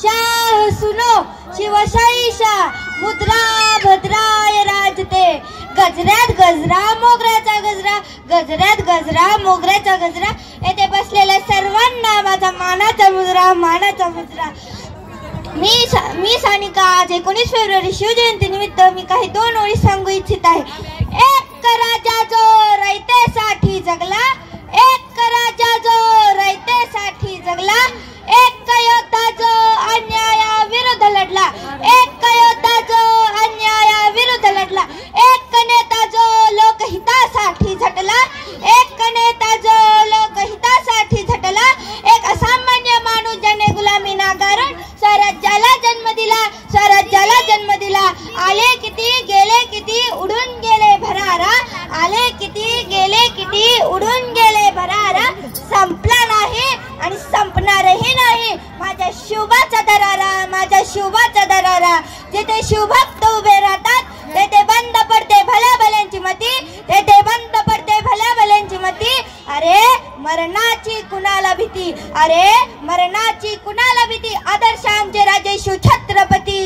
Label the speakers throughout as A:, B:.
A: शाह सुनो शिवशाही शाह मुद्रा भद्राय राजते गजऱ्यात गजरा मोगऱ्याचा गजरा गजऱ्यात गजरा मोगऱ्याचा गजरा येथे बसलेल्या सर्वांना माझा मानाचा मुजरा मी सानिका आज 19 फेब्रुवारी शिवजयंती निमित्त मी काही 2 ओळी सांगू इच्छित आहे। एक राजा जो रयतेसाठी जगला, एक राजा जो रयतेसाठी जगला, एक योद्धा जो अन्यायाविरुद्ध लढला, एक योद्धा जो अन्यायाविरुद्ध लढला, एक नेता जो लोकहितासाठी झटला, एक नेता जो लोकहितासाठी झटला, एक असामान्य माणूस ज्याने गुलामी नाकारून स्वराज्याला जन्म दिला, आले किती गेले किती उडून गेले भरारा, आले किती गेले किती उडून गेले भरारा, संपला नाही आणि संपणारही नाही माझ्या शिवबाचा दरारा, माझ्या शिवबाचा दरारा। जिथे शिवभक्त उभे राहतात तेथे बंद पडते भल्या भल्यांची मती, तेथे बंद पडते भल्या भल्यांची मती। अरे मरणाची कुणाला भीती, अरे मरणाची कुणाला भीती, आदर्श आमचे राजे शिवछत्रपती।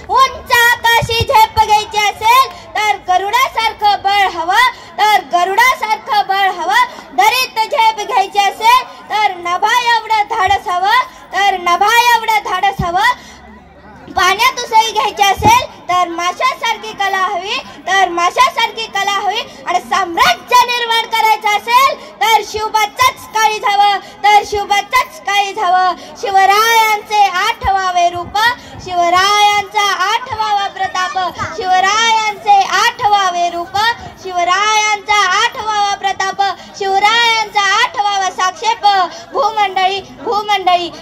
A: उंच आकाशी झेप घ्यायची असेल तर गरुडासारखं बळ हवं, तर गरुडासारखं बळ हवं, दरीत झेप घ्यायची असेल तर नभा एवढं धाडस हवं, तर नभा एवढं धाडस हवं, पाण्यात उसळी घ्यायची असेल तर माशासारखी कला हवी, तर माशासारखी कला हवी, आणि साम्राज्य निर्माण करायचं असेल तर शिवबाचाच काळीज हवं, तर शिवबाचाच काळीज हवं। शिवरायांचे 8वावे रूप, शिवरायांचा 8वावा प्रताप, शिवरायांचे 8वावे रूप, शिवरायांचा 8वावा प्रताप, शिवरायांचा 8वावा साक्षेप। भूमंडळी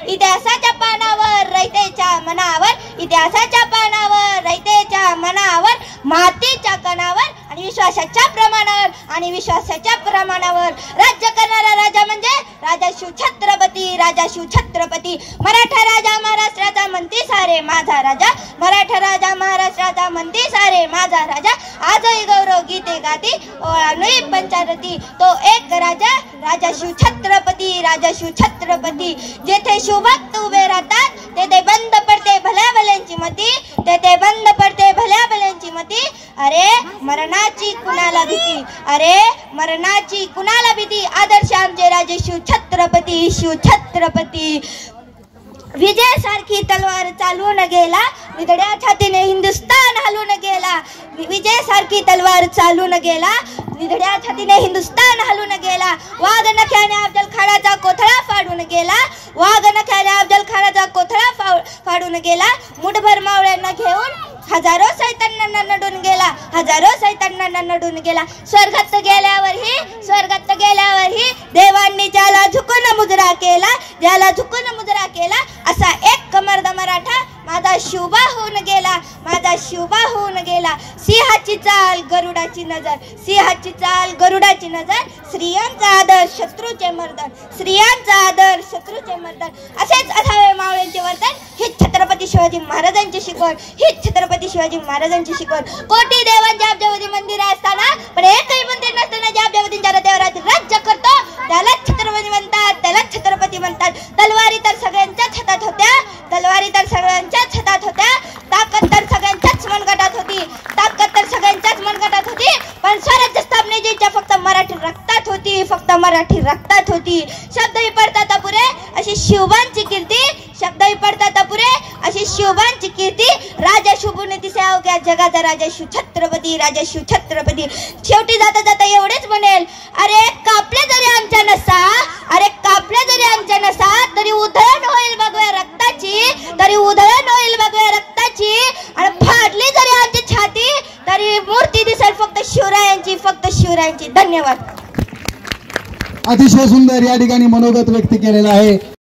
A: इतिहासाच्या पानावर रयतेच्या मनावर, इतिहासाच्या पानावर रयतेच्या मनावर, मातीच्या कणावर आणि विश्वासाच्या प्रमाणावर राज्य करणारा राजा म्हणजे राजा शिवछत्रपती। मराठा राजा महाराष्ट्राचा म्हणती सारे माझा राजा, मराठा राजा महाराष्ट्राचा म्हणती सारे माझा राजा, आजही गौरव गीते गाती ओळानुई पंचारती, तो एक राजा शिवछत्रपती। जेथे शिवभक्त उभे राहतात तेथे बंद पडते भल्या भल्यांची मती, तेथे बंद पडते भल्या भल्यांची मती। अरे मरणाची कुणाला भीती, अरे मरणाची कुणाला भीती, आदर्श आमचे राजे शिवछत्रपती। विजयासारखी तलवार चालवून गेला, विधड्या छातीने हिंदुस्तान हलवून गेला, विजयासारखी तलवार चालवून गेला, विधड्या छातीने हिंदुस्तान हलवून गेला, वाघ नख्याने अफजल खानाचा कोथळा फाडून गेला, वाघ नख्याने अफजल खानाचा कोथळा फाडून गेला, मुठभर मावळ्यांना घेऊन हजारो सैतानांना नडून गेला, स्वर्गात गेल्यावरही देवांनी ज्याला झुकून मुजरा केला, असा एक मर्द मराठा माझा शिवबा होऊन गेला, सिंहाची चाल गरुडाची नजर, स्त्रियांचा आदर शत्रूचे मर्दन, असेच असावे मावळ्यांचे वर्तन, हीच छत्रपती शिवाजी महाराजांची शिकवण। कोटी देवांच्या अब्जावधी मंदिर असताना पण एकही मंदिर नसताना ज्या अब्जावधींच्या रथावर राज्य करतो त्यालाच छत्रपती म्हणतात। तलवारी तर सगळ्यांच्याच हातात होत्या, ताकद तर सगळ्यांच्याच मनगटात होती, पण स्वराज्य स्थापनेची फक्त मराठी रक्तात होती। शब्दही पडतात अपुरे अशी शिवबांची कीर्ती, राजा शुभून दिसे अवघ्या जगाचा राजा शिवछत्रपती। शेवटी जाता जाता एवढेच म्हणेल, अरे कापले जरी आमच्या नसा, तरी उधळण होईल भगव्या रक्ताची, आणि फाडली जरी आमची छाती तरी मूर्ती दिसेल फक्त शिवरायांची। धन्यवाद।
B: अतिशय सुंदर या ठिकाणी मनोगत व्यक्त केलेलं आहे।